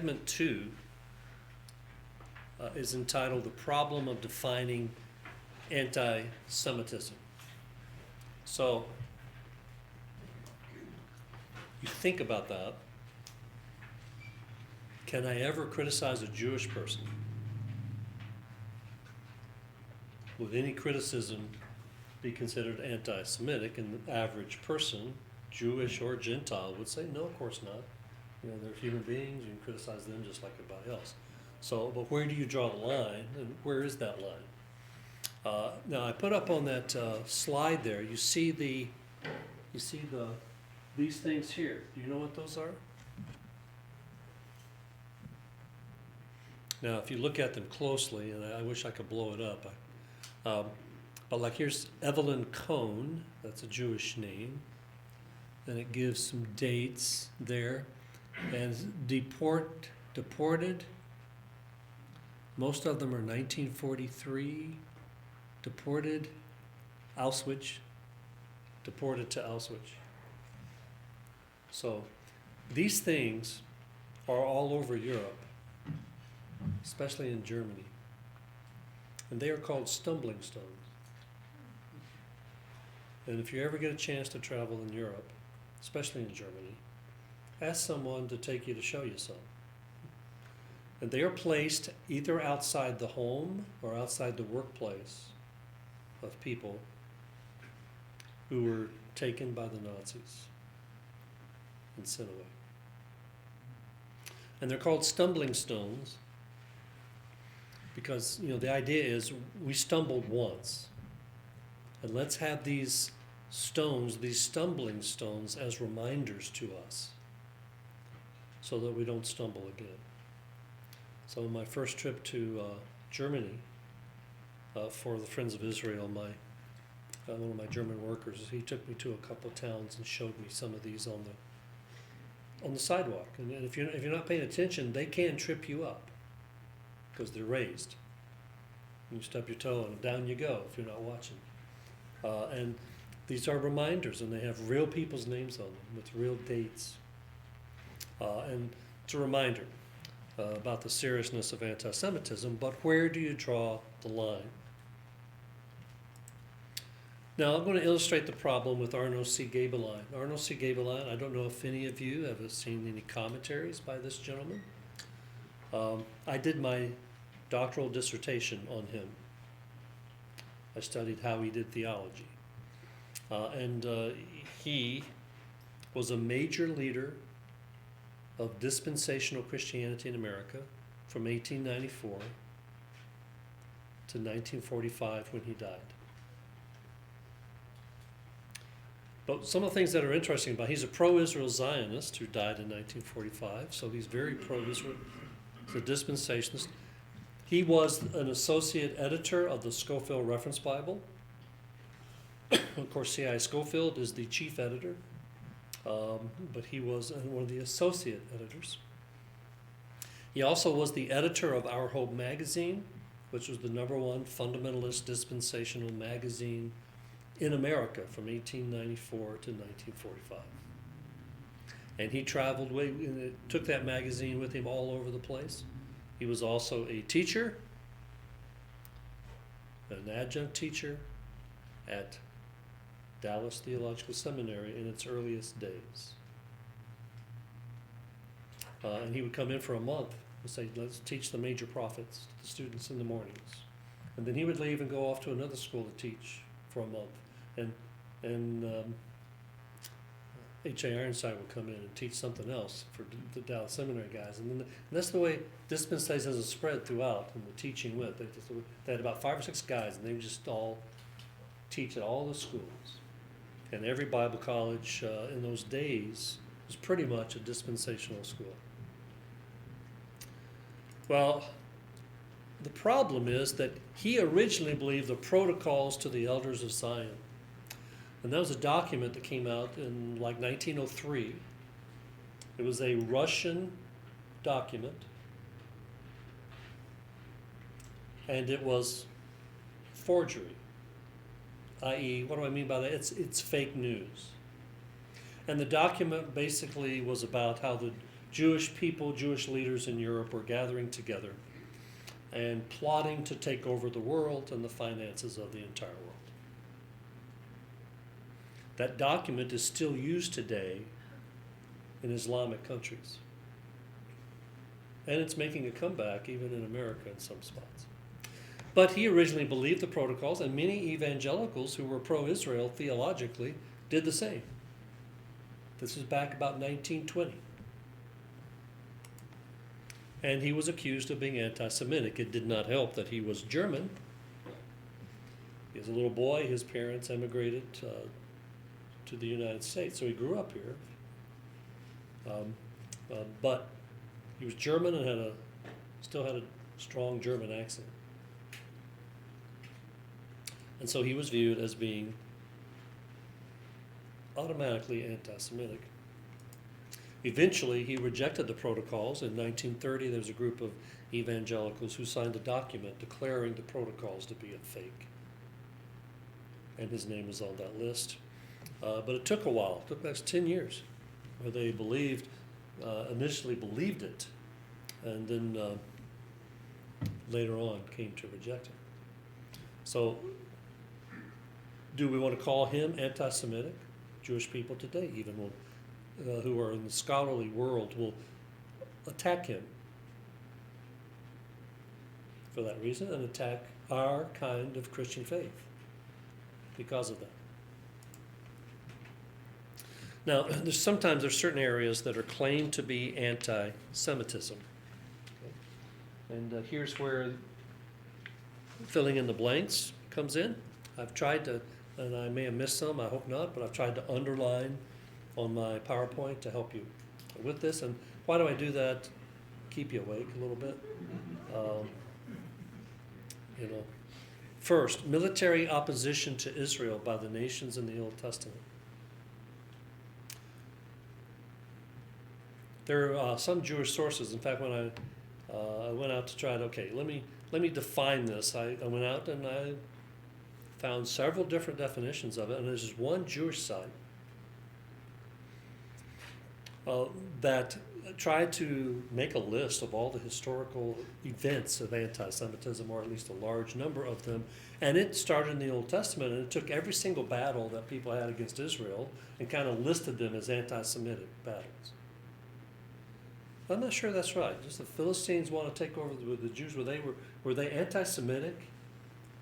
segment 2 is entitled The Problem of Defining Anti-Semitism. So, you think about that. Can I ever criticize a Jewish person? Would any criticism be considered anti-Semitic? And the average person, Jewish or Gentile, would say, no, of course not. You know, they're human beings, you can criticize them just like everybody else. So, but where do you draw the line, and where is that line? Now, I put up on that slide there, you see these things here. Do you know what those are? Now, if you look at them closely, and I wish I could blow it up, but like here's Evelyn Cohn, that's a Jewish name, and it gives some dates there, and deported, most of them are 1943, deported to Auschwitz. So these things are all over Europe, especially in Germany. And they are called stumbling stones. And if you ever get a chance to travel in Europe, especially in Germany, ask someone to take you to show you some. And they are placed either outside the home or outside the workplace of people who were taken by the Nazis and sent away. And they're called stumbling stones because, you know, the idea is we stumbled once. And let's have these stones, these stumbling stones, as reminders to us so that we don't stumble again. So on my first trip to Germany for the Friends of Israel, one of my German workers, he took me to a couple of towns and showed me some of these on the sidewalk. And if you're not paying attention, they can trip you up because they're raised. You stub your toe and down you go if you're not watching. And these are reminders, and they have real people's names on them with real dates. And it's a reminder about the seriousness of anti-Semitism, but where do you draw the line? Now, I'm going to illustrate the problem with Arno C. Gaebelein. Arno C. Gaebelein, I don't know if any of you have seen any commentaries by this gentleman. I did my doctoral dissertation on him. I studied how he did theology. And he was a major leader of dispensational Christianity in America from 1894 to 1945 when he died. But some of the things that are interesting about, he's a pro-Israel Zionist who died in 1945, so he's very pro-Israel. He's a dispensationalist. He was an associate editor of the Scofield Reference Bible. Of course, C.I. Scofield is the chief editor, but he was one of the associate editors. He also was the editor of Our Hope magazine, which was the #1 fundamentalist dispensational magazine in America from 1894 to 1945. And he traveled, took that magazine with him all over the place. He was also a teacher, an adjunct teacher at Dallas Theological Seminary in its earliest days. And he would come in for a month and say, let's teach the major prophets to the students in the mornings. And then he would leave and go off to another school to teach for a month. And H.A. Ironside would come in and teach something else for the Dallas Seminary guys. And that's the way dispensationalism has spread throughout, and the teaching went. They had about 5 or 6 guys, and they would just all teach at all the schools. And every Bible college in those days was pretty much a dispensational school. Well, the problem is that he originally believed the protocols to the elders of Zion. And that was a document that came out in like 1903. It was a Russian document. And it was forgery. I.e., what do I mean by that? It's fake news. And the document basically was about how the Jewish people, Jewish leaders in Europe were gathering together and plotting to take over the world and the finances of the entire world. That document is still used today in Islamic countries. And it's making a comeback even in America in some spots. But he originally believed the protocols, and many evangelicals who were pro-Israel theologically did the same. This is back about 1920. And he was accused of being anti-Semitic. It did not help that he was German. He was a little boy. His parents emigrated to the United States, so he grew up here. But he was German and still had a strong German accent. And so he was viewed as being automatically anti-Semitic. Eventually, he rejected the protocols. In 1930, there was a group of evangelicals who signed a document declaring the protocols to be a fake. And his name was on that list. But it took a while. It took next 10 years where they initially believed it, and then later on came to reject it. So, do we want to call him anti-Semitic? Jewish people today, even who are in the scholarly world, will attack him for that reason and attack our kind of Christian faith because of that. Now, sometimes there's certain areas that are claimed to be anti-Semitism. Okay? And here's where filling in the blanks comes in. I've tried to, and I may have missed some, I hope not, but I've tried to underline on my PowerPoint to help you with this. And why do I do that? Keep you awake a little bit. First, military opposition to Israel by the nations in the Old Testament. There are some Jewish sources. In fact, when I went out to try to, let me define this. I went out and I found several different definitions of it, and there's just one Jewish site that tried to make a list of all the historical events of anti-Semitism, or at least a large number of them, and it started in the Old Testament, and it took every single battle that people had against Israel and kind of listed them as anti-Semitic battles. I'm not sure that's right. Just the Philistines want to take over the Jews. Were they anti-Semitic?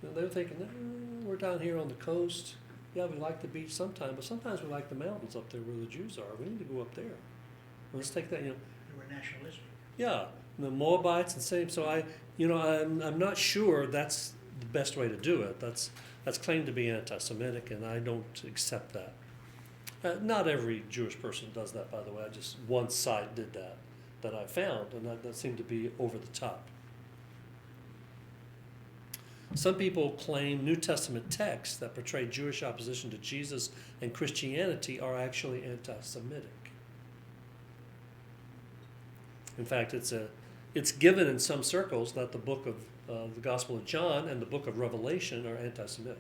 They were thinking, we're down here on the coast. Yeah, we like the beach sometimes, but sometimes we like the mountains up there where the Jews are. We need to go up there. Let's take that. They were nationalistic. Yeah, and the Moabites and same. So I'm not sure that's the best way to do it. That's claimed to be anti-Semitic, and I don't accept that. Not every Jewish person does that, by the way. Just one site did that I found, and that seemed to be over the top. Some people claim New Testament texts that portray Jewish opposition to Jesus and Christianity are actually anti-Semitic. In fact, it's given in some circles that the book of the Gospel of John and the book of Revelation are anti-Semitic.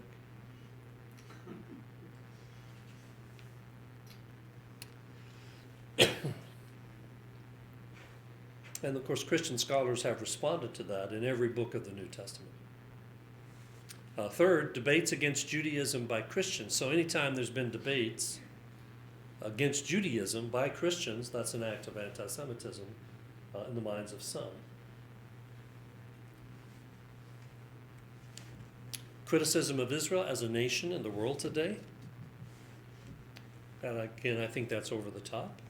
And of course, Christian scholars have responded to that in every book of the New Testament. Third, debates against Judaism by Christians. So anytime there's been debates against Judaism by Christians, that's an act of anti-Semitism in the minds of some. Criticism of Israel as a nation in the world today. And again, I think that's over the top.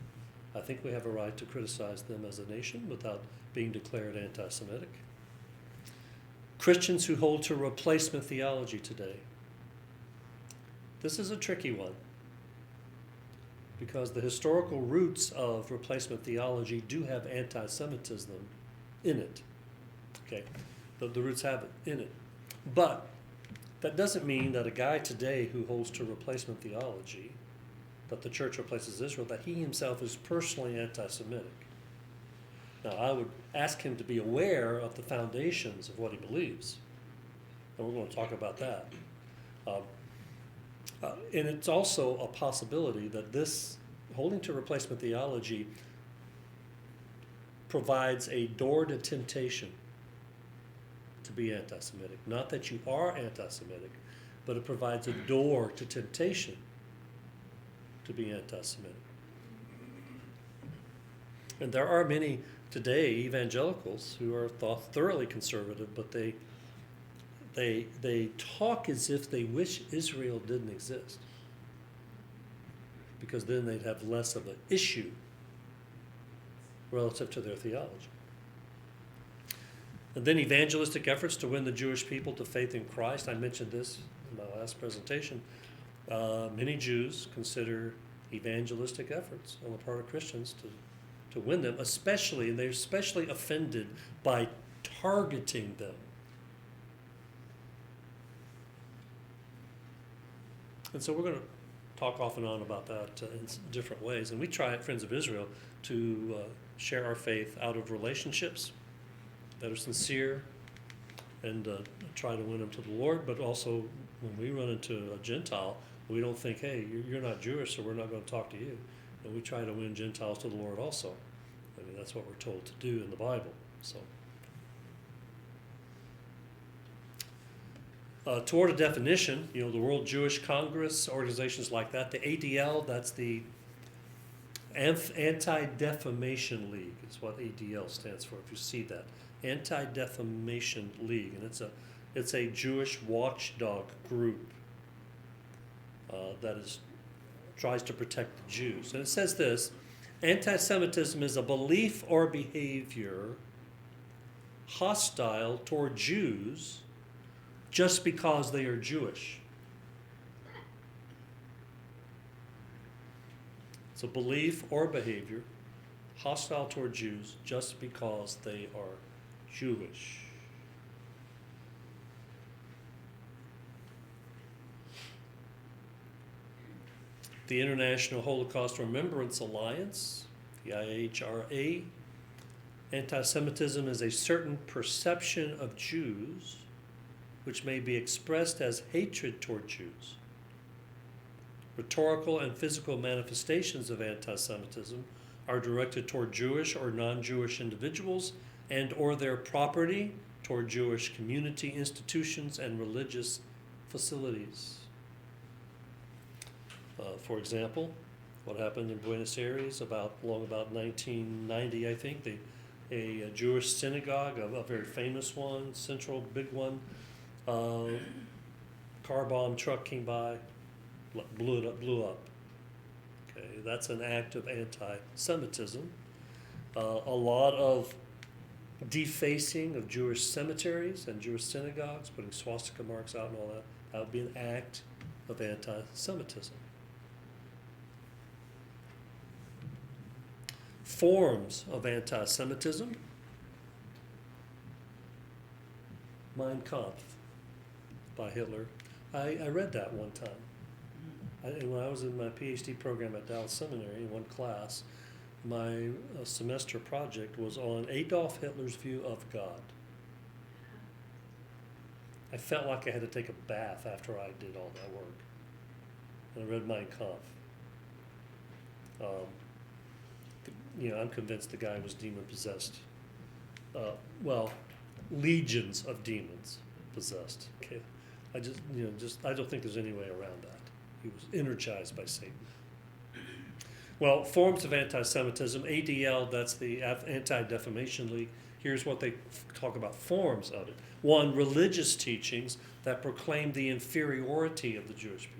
I think we have a right to criticize them as a nation without being declared anti-Semitic. Christians who hold to replacement theology today. This is a tricky one because the historical roots of replacement theology do have anti-Semitism in it. Okay, the roots have it in it. But that doesn't mean that a guy today who holds to replacement theology, that the church replaces Israel, that he himself is personally anti-Semitic. Now, I would ask him to be aware of the foundations of what he believes. And we're going to talk about that. And it's also a possibility that this holding to replacement theology provides a door to temptation to be anti-Semitic. Not that you are anti-Semitic, but it provides a door to temptation to be anti-Semitic. And there are many today evangelicals who are thought thoroughly conservative, but they talk as if they wish Israel didn't exist, because then they'd have less of an issue relative to their theology. And then evangelistic efforts to win the Jewish people to faith in Christ. I mentioned this in my last presentation. Many Jews consider evangelistic efforts on the part of Christians to win them, especially, and they're especially offended by targeting them. And so we're going to talk off and on about that in different ways. And we try at Friends of Israel to share our faith out of relationships that are sincere and try to win them to the Lord. But also, when we run into a Gentile, we don't think, hey, you're not Jewish, so we're not going to talk to you. And we try to win Gentiles to the Lord also. I mean, that's what we're told to do in the Bible. So, toward a definition, the World Jewish Congress, organizations like that, the ADL, that's the Anti-Defamation League, is what ADL stands for, if you see that. Anti-Defamation League, and it's a Jewish watchdog group that tries to protect the Jews. And it says this: anti-Semitism is a belief or behavior hostile toward Jews just because they are Jewish. It's a belief or behavior hostile toward Jews just because they are Jewish. The International Holocaust Remembrance Alliance, the IHRA, anti-Semitism is a certain perception of Jews which may be expressed as hatred toward Jews. Rhetorical and physical manifestations of anti-Semitism are directed toward Jewish or non-Jewish individuals and or their property, toward Jewish community institutions and religious facilities. For example, what happened in Buenos Aires about 1990, I think, a Jewish synagogue, a very famous one, central big one, car bomb truck came by, blew up. Okay, that's an act of anti-Semitism. A lot of defacing of Jewish cemeteries and Jewish synagogues, putting swastika marks out and all that, that would be an act of anti-Semitism. Forms of anti-Semitism. Mein Kampf by Hitler. I read that one time. When I was in my PhD program at Dallas Seminary, in one class, my semester project was on Adolf Hitler's view of God. I felt like I had to take a bath after I did all that work. And I read Mein Kampf. I'm convinced the guy was demon-possessed. Legions of demons possessed. Okay, I don't think there's any way around that. He was energized by Satan. Well, forms of anti-Semitism, ADL, that's the Anti-Defamation League. Here's what they talk about forms of it. One, religious teachings that proclaim the inferiority of the Jewish people.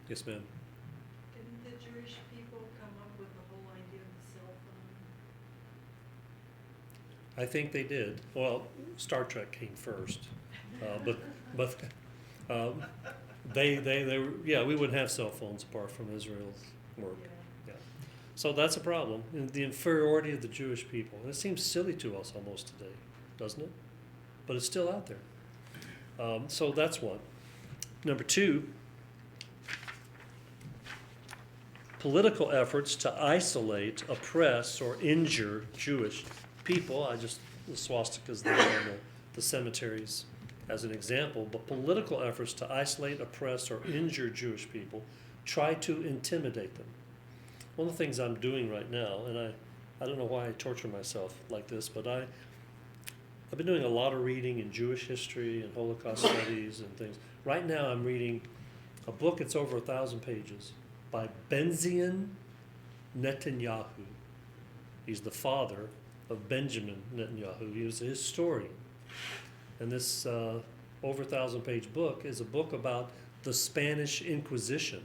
Yes, ma'am. Didn't the Jewish people come up with the whole idea of the cell phone? I think they did. Well, Star Trek came first, but they were, we wouldn't have cell phones apart from Israel's work. Yeah. So that's a problem. The inferiority of the Jewish people. And it seems silly to us almost today, doesn't it? But it's still out there. So that's one. Number two, political efforts to isolate, oppress, or injure Jewish people. The swastika's there the cemeteries as an example, but political efforts to isolate, oppress, or injure Jewish people try to intimidate them. One of the things I'm doing right now, and I don't know why I torture myself like this, but I've been doing a lot of reading in Jewish history and Holocaust studies and things. Right now I'm reading a book that's over 1,000 pages by Benzion Netanyahu. He's the father of Benjamin Netanyahu. He was a historian. And this over 1,000-page book is a book about the Spanish Inquisition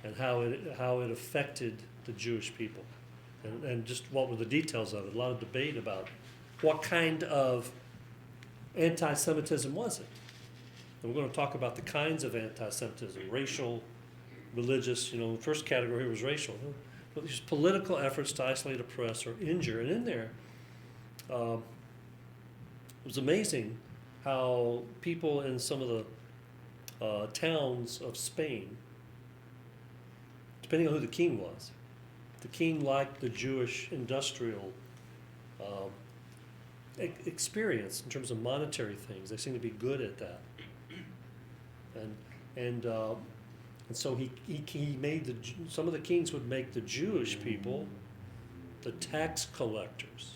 and how it affected the Jewish people. And just what were the details of it. A lot of debate about what kind of anti-Semitism was it. And we're going to talk about the kinds of anti-Semitism, racial, religious, first category here was racial. But these political efforts to isolate, oppress, or injure. And in there, it was amazing how people in some of the towns of Spain, depending on who the king was, the king liked the Jewish industrial experience in terms of monetary things. They seem to be good at that. And so he made some of the kings would make the Jewish people the tax collectors.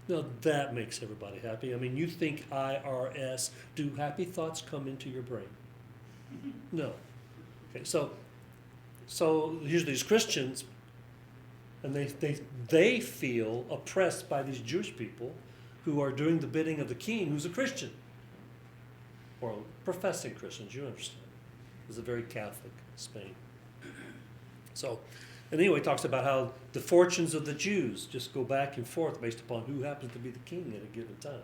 Now that makes everybody happy. I mean, you think IRS, do happy thoughts come into your brain? No. Okay, so here's these Christians, and they feel oppressed by these Jewish people who are doing the bidding of the king, who's a Christian, or professing Christians. You understand? It's a very Catholic Spain. So, and anyway, it talks about how the fortunes of the Jews just go back and forth based upon who happens to be the king at a given time.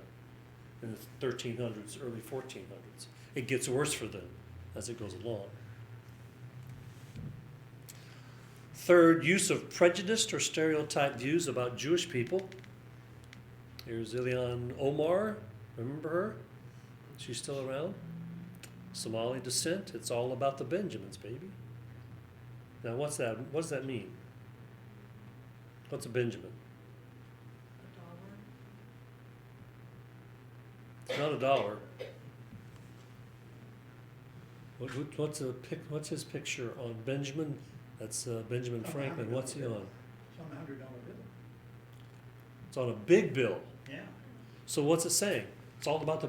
In the 1300s, early 1400s, it gets worse for them as it goes along. Third, use of prejudiced or stereotyped views about Jewish people. Here's Ilhan Omar. Remember her? She's still around. Somali descent. It's all about the Benjamins, baby. Now, what's that? What does that mean? What's a Benjamin? $1. It's not $1. What's his picture on Benjamin? That's Benjamin Franklin. What's he on? It's on a $100 bill. It's on a big bill. Yeah. So what's it saying? It's all about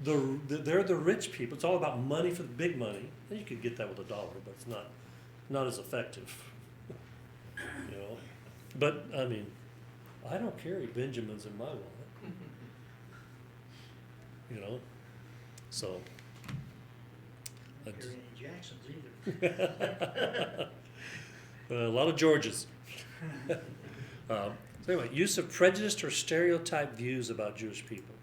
they're the rich people. It's all about money for the big money. And you could get that with $1, but it's not as effective. But I mean, I don't carry Benjamins in my wallet. So. Not carry any Jacksons either. A lot of Georges. So anyway, use of prejudiced or stereotyped views about Jewish people.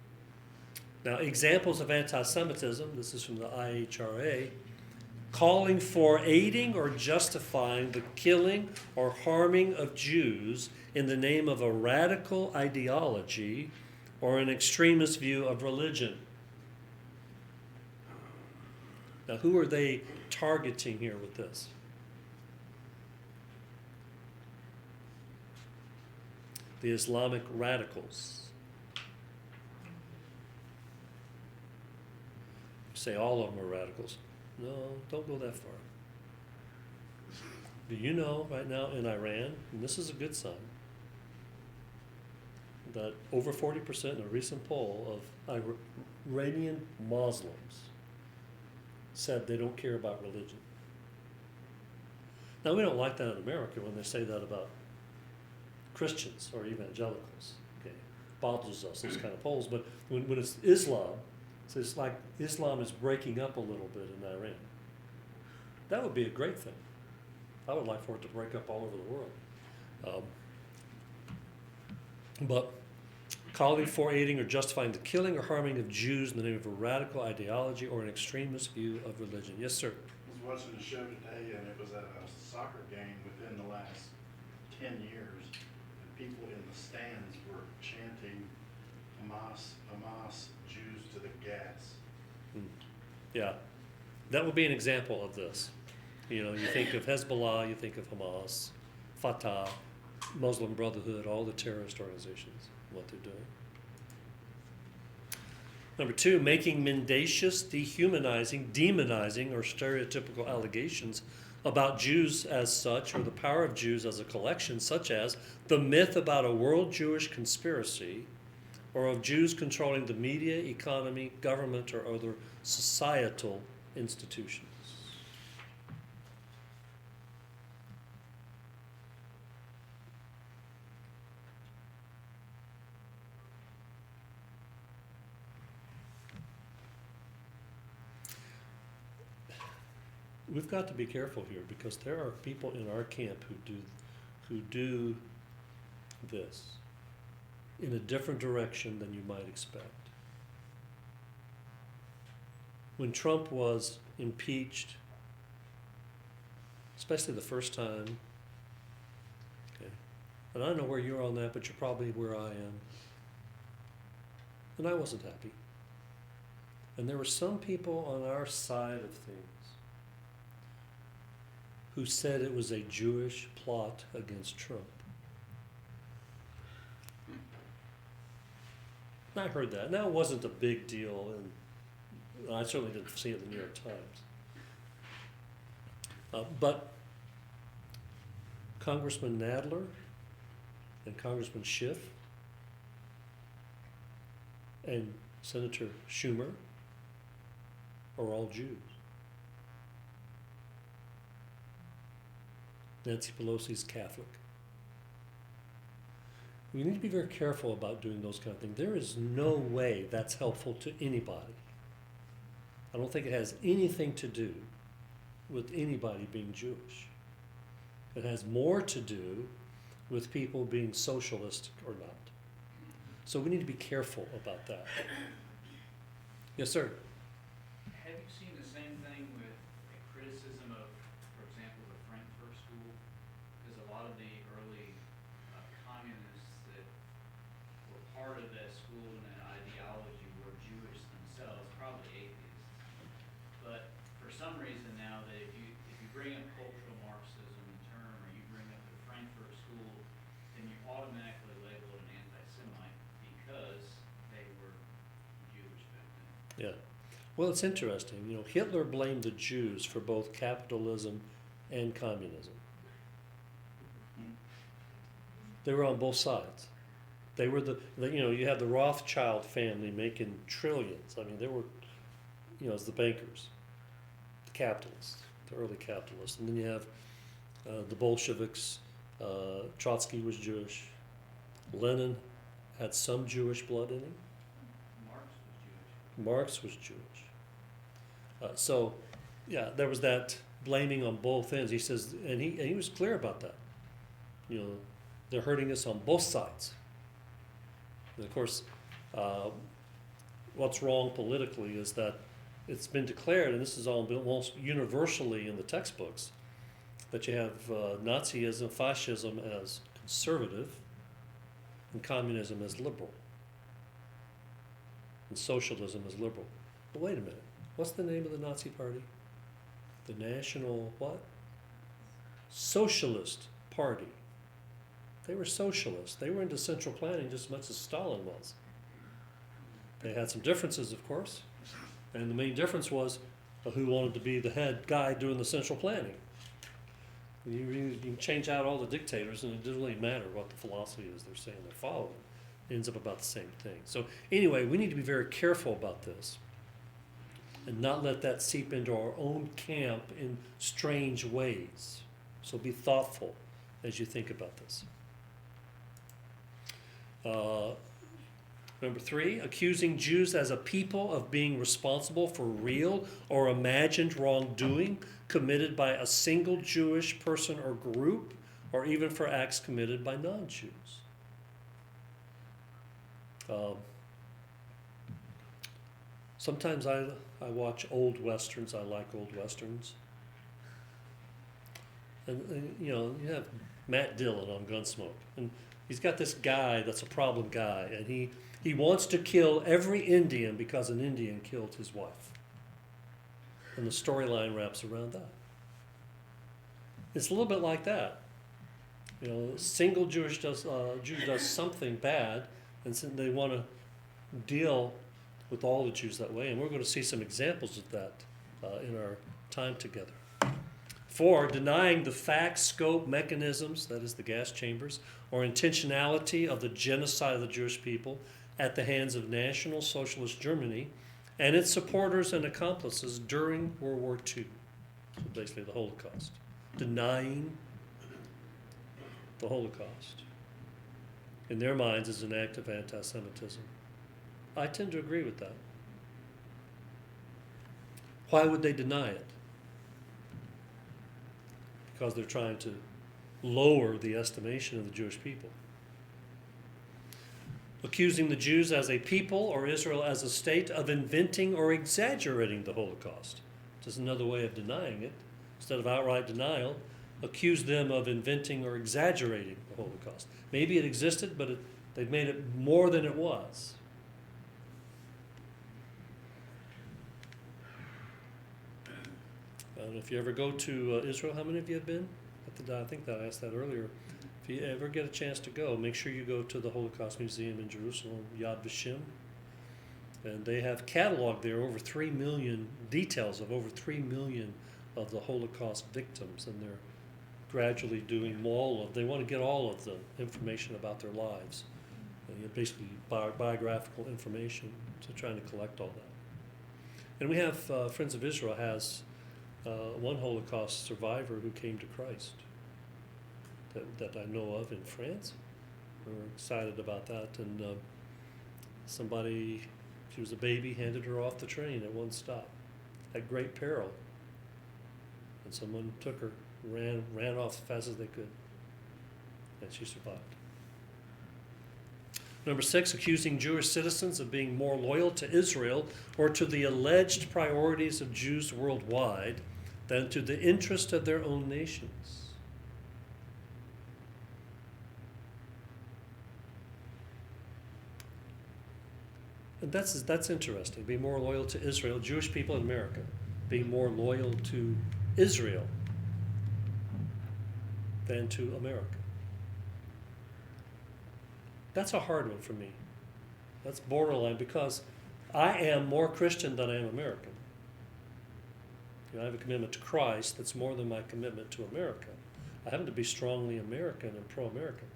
Now, examples of anti-Semitism, this is from the IHRA, calling for aiding or justifying the killing or harming of Jews in the name of a radical ideology or an extremist view of religion. Now, who are they targeting here with this? The Islamic radicals. Say all of them are radicals. No, don't go that far. Do you know right now in Iran, and this is a good sign, that over 40% in a recent poll of Iranian Muslims said they don't care about religion. Now, we don't like that in America when they say that about Christians or evangelicals. Okay, bothers us, those kind of polls. But when it's Islam, so it's like Islam is breaking up a little bit in Iran. That would be a great thing. I would like for it to break up all over the world. But calling for aiding or justifying the killing or harming of Jews in the name of a radical ideology or an extremist view of religion. Yes, sir. I was watching a show today, and it was at a soccer game within the last 10 years, and people in the stands were chanting Hamas, Hamas, Jews to the gas. Yeah, that would be an example of this. You think of Hezbollah, you think of Hamas, Fatah, Muslim Brotherhood, all the terrorist organizations. what they're doing. Number two, making mendacious, dehumanizing, demonizing, or stereotypical allegations about Jews as such, or the power of Jews as a collection, such as the myth about a world Jewish conspiracy, or of Jews controlling the media, economy, government, or other societal institutions. We've got to be careful here because there are people in our camp who do this in a different direction than you might expect. When Trump was impeached, especially the first time, okay, and I don't know where you're on that, but you're probably where I am, and I wasn't happy. And there were some people on our side of things who said it was a Jewish plot against Trump. And I heard that. Now, it wasn't a big deal, and I certainly didn't see it in the New York Times. But Congressman Nadler and Congressman Schiff and Senator Schumer are all Jews. Nancy Pelosi's Catholic. We need to be very careful about doing those kind of things. There is no way that's helpful to anybody. I don't think it has anything to do with anybody being Jewish. It has more to do with people being socialist or not. So we need to be careful about that. Yes, sir. Have you seen the same thing with a criticism of, for example, the Frankfurt School? Because a lot of the early communists that were part of that school and that ideology were Jewish themselves, probably atheists. But for some reason now, that if you bring up cultural Marxism term, or you bring up the Frankfurt School, then you automatically label it an anti-Semite because they were Jewish back then. Yeah. Well, it's interesting. You know, Hitler blamed the Jews for both capitalism and communism. They were on both sides. They were you had the Rothschild family making trillions. I mean, they were, as the bankers, the capitalists, the early capitalists. And then you have the Bolsheviks. Trotsky was Jewish. Lenin had some Jewish blood in him. Marx was Jewish. There was that blaming on both ends. He says, and he was clear about that. They're hurting us on both sides. And of course, what's wrong politically is that it's been declared, and this is almost universally in the textbooks, that you have Nazism, fascism as conservative, and communism as liberal, and socialism as liberal. But wait a minute, what's the name of the Nazi Party? The National what? Socialist Party. They were socialists. They were into central planning just as much as Stalin was. They had some differences, of course, and the main difference was who wanted to be the head guy doing the central planning. You can change out all the dictators, and it doesn't really matter what the philosophy is they're saying they're following. It ends up about the same thing. So anyway, we need to be very careful about this and not let that seep into our own camp in strange ways. So be thoughtful as you think about this. Number 3, accusing Jews as a people of being responsible for real or imagined wrongdoing committed by a single Jewish person or group, or even for acts committed by non-Jews. Sometimes I watch old westerns. I like old westerns. And you have Matt Dillon on Gunsmoke, and he's got this guy that's a problem guy, and he wants to kill every Indian because an Indian killed his wife. And the storyline wraps around that. It's a little bit like that. A single Jew does something bad, And so they want to deal with all the Jews that way, and we're going to see some examples of that in our time together. 4, denying the facts, scope, mechanisms, that is the gas chambers, or intentionality of the genocide of the Jewish people at the hands of National Socialist Germany and its supporters and accomplices during World War II. So basically the Holocaust. Denying the Holocaust in their minds is an act of anti-Semitism. I tend to agree with that. Why would they deny it? Because they're trying to lower the estimation of the Jewish people. Accusing the Jews as a people or Israel as a state of inventing or exaggerating the Holocaust. Just another way of denying it. Instead of outright denial, accuse them of inventing or exaggerating the Holocaust. Maybe it existed, but they've made it more than it was. I don't know if you ever go to Israel. How many of you have been? I think that I asked that earlier. If you ever get a chance to go, make sure you go to the Holocaust Museum in Jerusalem, Yad Vashem. And they have cataloged there over 3 million details of over 3 million of the Holocaust victims, and they're gradually doing they want to get all of the information about their lives, basically biographical information, so trying to collect all that. And we have Friends of Israel has one Holocaust survivor who came to Christ that I know of in France. We're excited about that, and she was a baby, handed her off the train at one stop at great peril, and someone took her, ran off as fast as they could, and she survived. Number 6, accusing Jewish citizens of being more loyal to Israel or to the alleged priorities of Jews worldwide than to the interest of their own nations. And that's interesting. Be more loyal to Israel, Jewish people in America, being more loyal to Israel than to America. That's a hard one for me. That's borderline, because I am more Christian than I am American. I have a commitment to Christ that's more than my commitment to America. I happen to be strongly American and pro-American.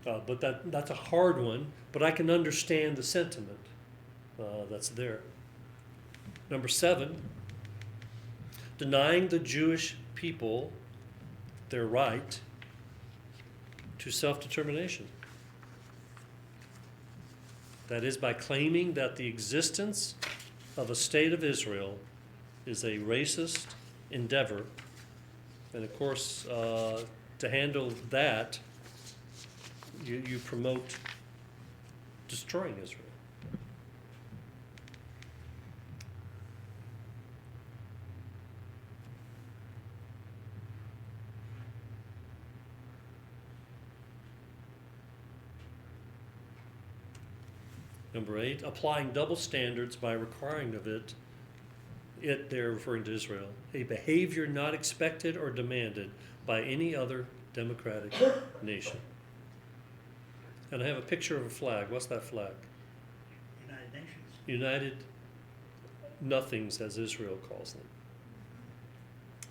But that's a hard one, but I can understand the sentiment that's there. Number 7, denying the Jewish people their right to self-determination. That is, by claiming that the existence of a state of Israel is a racist endeavor. And of course, to handle that, you promote destroying Israel. Number 8, applying double standards by requiring of it, they're referring to Israel, a behavior not expected or demanded by any other democratic nation. And I have a picture of a flag. What's that flag? United Nations. United Nothings, as Israel calls them.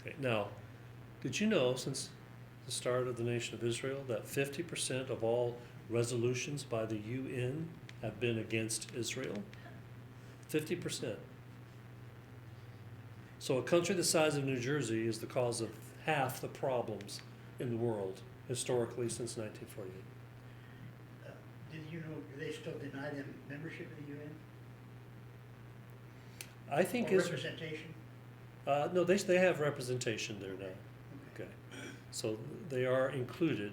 Okay, now, did you know, since the start of the nation of Israel, that 50% of all resolutions by the UN have been against Israel? 50%. So a country the size of New Jersey is the cause of half the problems in the world historically since 1948. Did you know, do they still deny them membership in the UN? I think Or Israel. representation? No, they have representation there now. Okay, so they are included,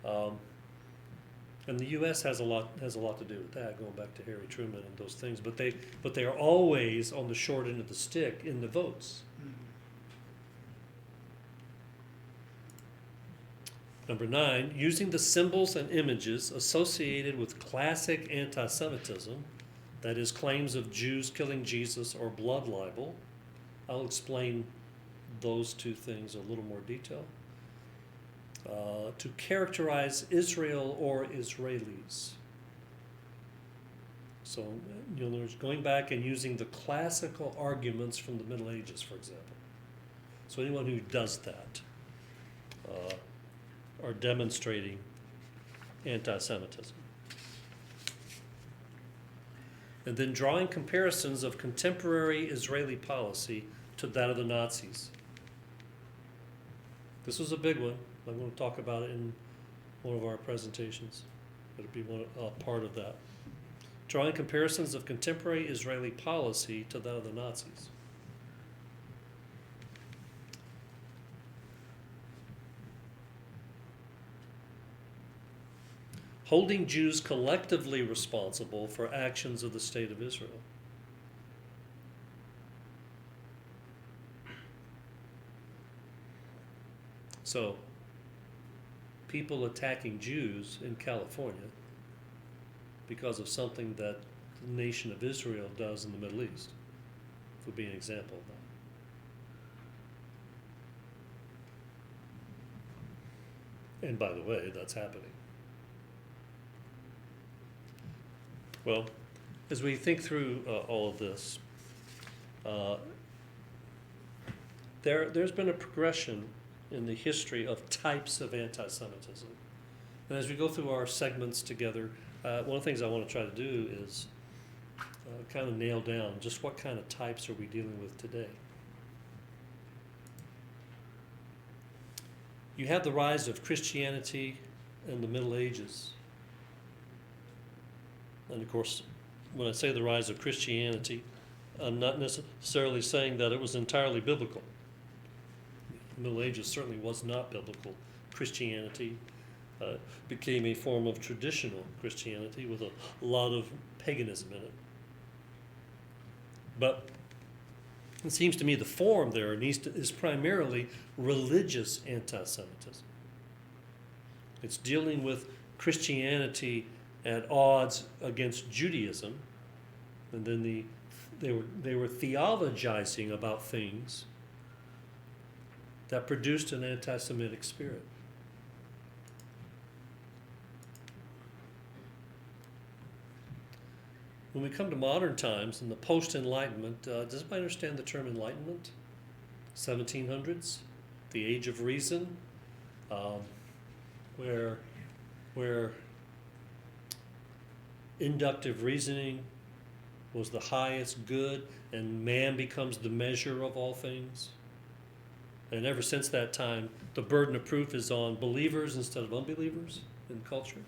and the U.S. has a lot to do with that, going back to Harry Truman and those things. But they are always on the short end of the stick in the votes. Mhm. Number 9, using the symbols and images associated with classic anti-Semitism, that is, claims of Jews killing Jesus or blood libel. I'll explain those two things in a little more detail. To characterize Israel or Israelis. So, there's going back and using the classical arguments from the Middle Ages, for example. So anyone who does that are demonstrating anti-Semitism. And then drawing comparisons of contemporary Israeli policy to that of the Nazis. This was a big one. I'm going to talk about it in one of our presentations. It'll be part of that. Drawing comparisons of contemporary Israeli policy to that of the Nazis. Holding Jews collectively responsible for actions of the State of Israel. So, people attacking Jews in California because of something that the nation of Israel does in the Middle East would be an example of that. And by the way, that's happening. Well, as we think through all of this, there's been a progression in the history of types of anti-Semitism. And as we go through our segments together, one of the things I want to try to do is kind of nail down just what kind of types are we dealing with today. You have the rise of Christianity in the Middle Ages. And of course, when I say the rise of Christianity, I'm not necessarily saying that it was entirely biblical. The Middle Ages certainly was not biblical. Christianity became a form of traditional Christianity with a lot of paganism in it. But it seems to me the form there is primarily religious anti-Semitism. It's dealing with Christianity at odds against Judaism, and then they were theologizing about things that produced an anti-Semitic spirit. When we come to modern times in the post-Enlightenment, does anybody understand the term Enlightenment? 1700s, the Age of Reason, where inductive reasoning was the highest good, and man becomes the measure of all things. And ever since that time, the burden of proof is on believers instead of unbelievers in culture.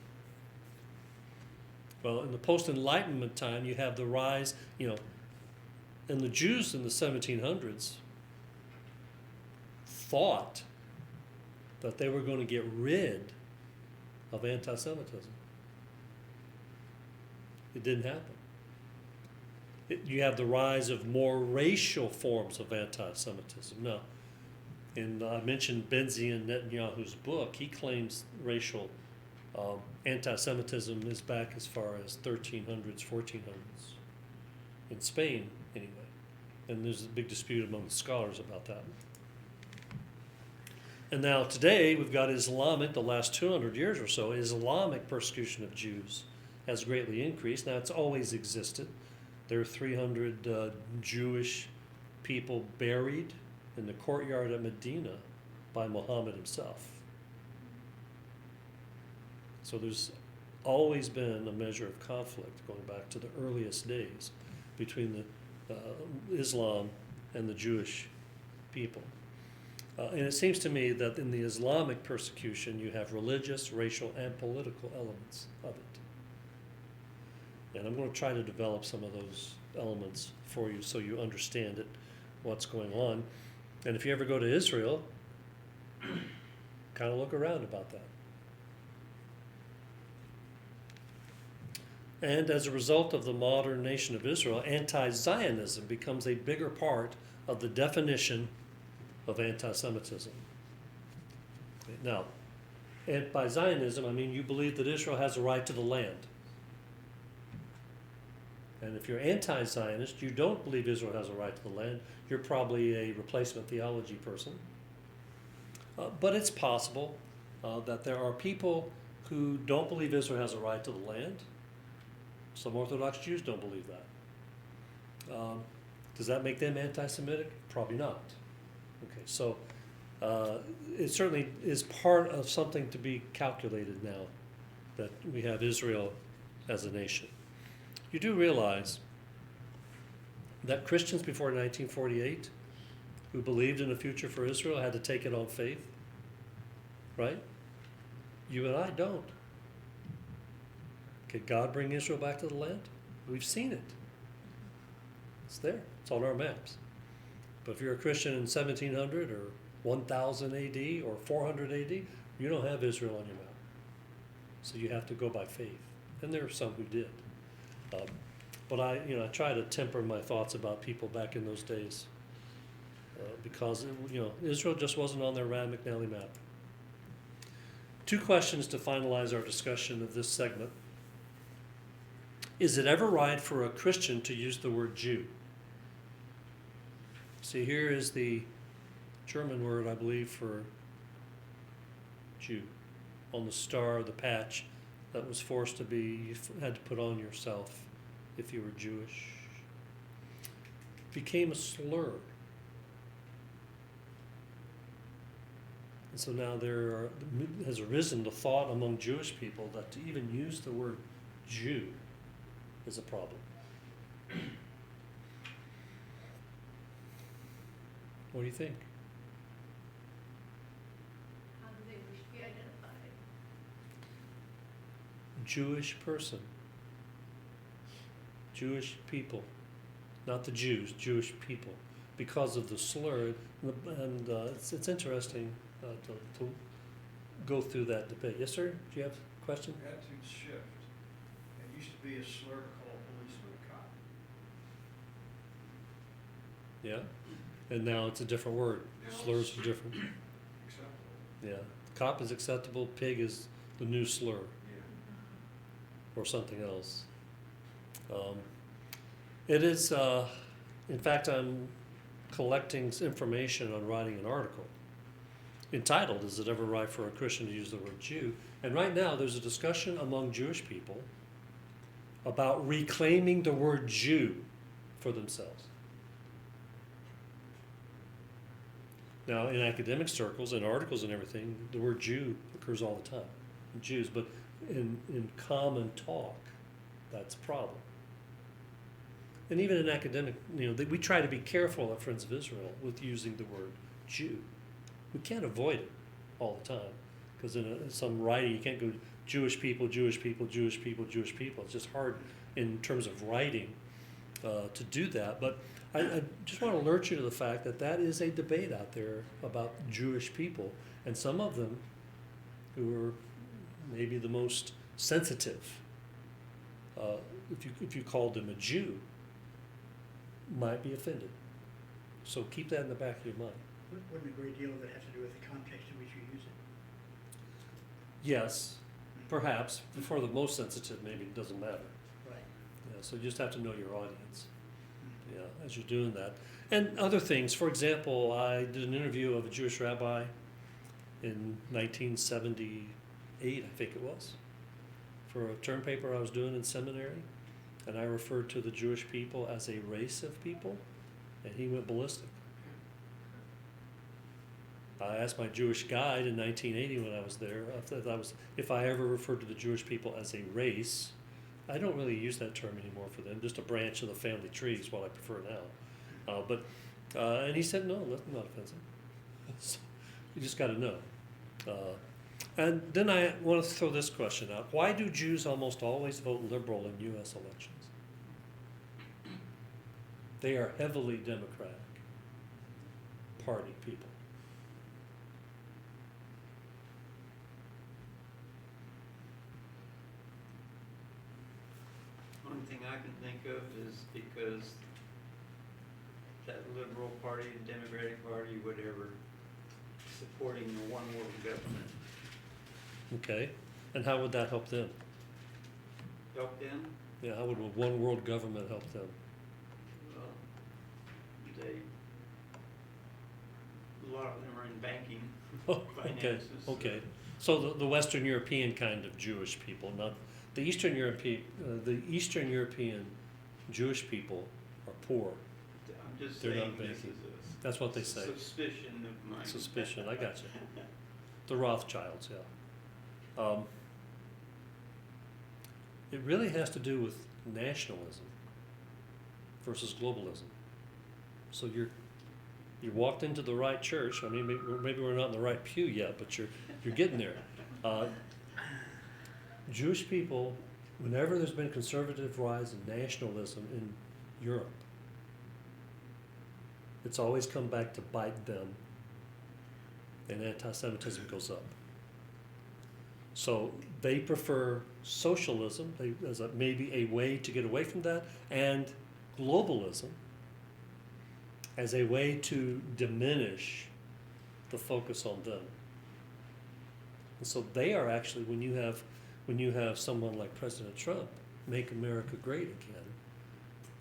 Well, in the post-Enlightenment time, you have the rise, and the Jews in the 1700s thought that they were going to get rid of anti-Semitism. It didn't happen. You have the rise of more racial forms of anti-Semitism. Now, and I mentioned Benzion Netanyahu's book. He claims racial anti-Semitism is back as far as 1300s, 1400s, in Spain anyway. And there's a big dispute among the scholars about that. And now today we've got Islamic, the last 200 years or so, Islamic persecution of Jews has greatly increased. Now it's always existed. There are 300 Jewish people buried in the courtyard at Medina by Muhammad himself. So there's always been a measure of conflict going back to the earliest days between the Islam and the Jewish people. And it seems to me that in the Islamic persecution, you have religious, racial, and political elements of it. And I'm going to try to develop some of those elements for you so you understand it, what's going on. And if you ever go to Israel, kind of look around about that. And as a result of the modern nation of Israel, anti-Zionism becomes a bigger part of the definition of anti-Semitism. Now, and by Zionism, I mean you believe that Israel has a right to the land. And if you're anti-Zionist, you don't believe Israel has a right to the land, you're probably a replacement theology person. But it's possible that there are people who don't believe Israel has a right to the land, Some Orthodox Jews don't believe that. Does that make them anti-Semitic? Probably not. Okay, so it certainly is part of something to be calculated now that we have Israel as a nation. You do realize that Christians before 1948 who believed in a future for Israel had to take it on faith, right? You and I don't. Could God bring Israel back to the land? We've seen it. It's there. It's on our maps. But if you're a Christian in 1700 or 1000 AD or 400 AD, you don't have Israel on your map. So you have to go by faith. And there are some who did. But I try to temper my thoughts about people back in those days because Israel just wasn't on their Rand McNally map. Two questions to finalize our discussion of this segment. Is it ever right for a Christian to use the word Jew? See, here is the German word, I believe, for Jew. On the star, the patch that was forced to be, you had to put on yourself if you were Jewish. Became a slur. And so now has arisen the thought among Jewish people that to even use the word Jew is a problem. What do you think? How do they wish to be identified? Jewish person. Jewish people. Not the Jews, Jewish people. Because of the slur. And it's interesting to go through that debate. Yes, sir? Do you have a question? Attitudes shift. It used to be a slur to call a policeman a cop. Yeah. And now it's a different word. Now Slurs it's are different. Acceptable. Yeah. Cop is acceptable, pig is the new slur. Yeah. Or something else. It is, in fact, I'm collecting information on writing an article entitled, Is It Ever Right for a Christian to Use the Word Jew? And right now there's a discussion among Jewish people about reclaiming the word Jew for themselves. Now, in academic circles and articles and everything, the word Jew occurs all the time, Jews, but in common talk, that's a problem. And even in academic, we try to be careful at Friends of Israel with using the word Jew. We can't avoid it all the time, because in some writing you can't go Jewish people, Jewish people, Jewish people, Jewish people. It's just hard in terms of writing to do that. But I just want to alert you to the fact that that is a debate out there about Jewish people, and some of them who are maybe the most sensitive, if you called them a Jew, might be offended. So keep that in the back of your mind. Wouldn't a great deal of it have to do with the context in which you use it? Yes, perhaps. For the most sensitive, maybe it doesn't matter. Right. Yeah, so you just have to know your audience. Yeah, as you're doing that. And other things. For example, I did an interview of a Jewish rabbi in 1978, I think it was, for a term paper I was doing in seminary. And I referred to the Jewish people as a race of people, and he went ballistic. I asked my Jewish guide in 1980 when I was there if I ever referred to the Jewish people as a race. I don't really use that term anymore for them, just a branch of the family tree is what I prefer now. And he said, no, that's not offensive. So you just got to know. And then I want to throw this question out. Why do Jews almost always vote liberal in U.S. elections? They are heavily Democratic Party people. One thing I can think of is because that liberal party, Democratic Party, whatever, supporting the one world government. Okay. And how would that help them? Help them? Yeah, how would a one world government help them? Well, a lot of them are in banking, Oh, okay, finances. okay. So the Western European kind of Jewish people, not the Eastern European Jewish people are poor. I'm just They're saying not this making- is That's what they a say. suspicion of mine. Suspicion, I got you. The Rothschilds, yeah. It really has to do with nationalism versus globalism. So you walked into the right church. I mean, maybe we're not in the right pew yet, but you're getting there. Jewish people, whenever there's been conservative rise in nationalism in Europe, it's always come back to bite them, and anti-Semitism goes up. So they prefer socialism as maybe a way to get away from that, and globalism as a way to diminish the focus on them. And so they are actually, when you have someone like President Trump, make America great again,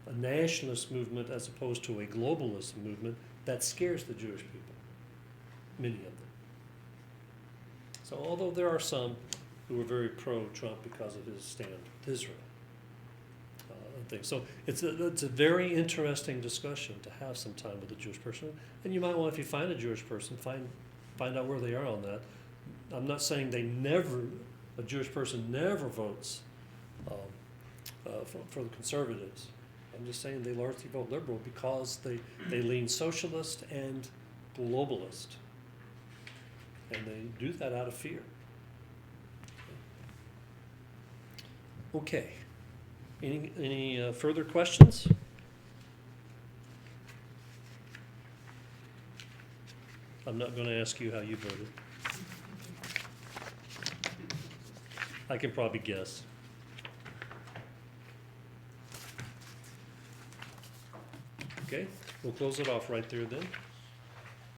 a nationalist movement as opposed to a globalist movement, that scares the Jewish people, many of them. So although there are some who are very pro-Trump because of his stand with Israel and things. So it's a very interesting discussion to have some time with a Jewish person. And you might want, if you find a Jewish person, find out where they are on that. I'm not saying a Jewish person never votes for the conservatives. I'm just saying they largely vote liberal because they lean socialist and globalist. And they do that out of fear. Okay. Any further questions? I'm not going to ask you how you voted. I can probably guess. Okay, we'll close it off right there then.